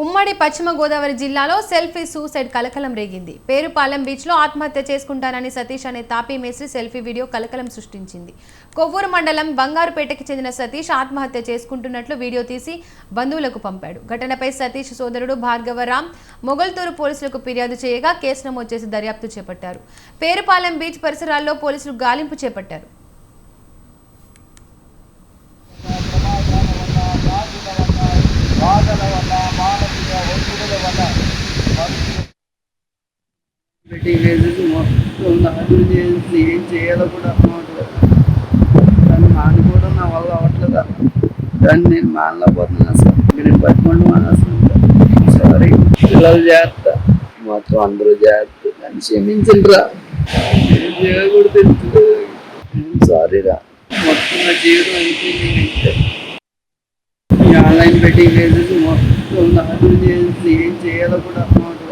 ఉమ్మడి పశ్చిమ గోదావరి జిల్లాలో సెల్ఫీ సూసైడ్ కలకలం రేగింది. పేరుపాలెం బీచ్ లో ఆత్మహత్య చేసుకుంటానని సతీష్ అనే తాపీ మేస్త్రి సెల్ఫీ వీడియో కలకలం సృష్టించింది. కొవ్వూరు మండలం బంగారుపేటకి చెందిన సతీష్ ఆత్మహత్య చేసుకుంటున్నట్లు వీడియో తీసి బంధువులకు పంపాడు. ఘటనపై సతీష్ సోదరుడు భార్గవరామ్ మొగల్తూరు పోలీసులకు ఫిర్యాదు చేయగా కేసు నమోదు చేసి దర్యాప్తు చేపట్టారు. పేరుపాలెం బీచ్ పరిసరాల్లో పోలీసులు గాలింపు చేపట్టారు. ఏం చేయాలో కూడా అర్థమవుతుంది. దాన్ని మానుకోవడం నా వల్ల అవ్వట్లేదు. దాన్ని నేను మానలేకపోతున్నాను. అసలు మీరు పట్టుకోండి అసలు సారీ. పిల్లలు జాగ్రత్త, మొత్తం అందరూ జాగ్రత్త. దాన్ని క్షమించండి రా. ఏం చేయకూడదు తెలుసు. సారీ రా. మొత్తం నా జీవితం అయిపోయింది. ఈ ఆన్లైన్ బెట్టింగ్ మొత్తం ఏం చేయాలో కూడా అర్థమవుతుంది.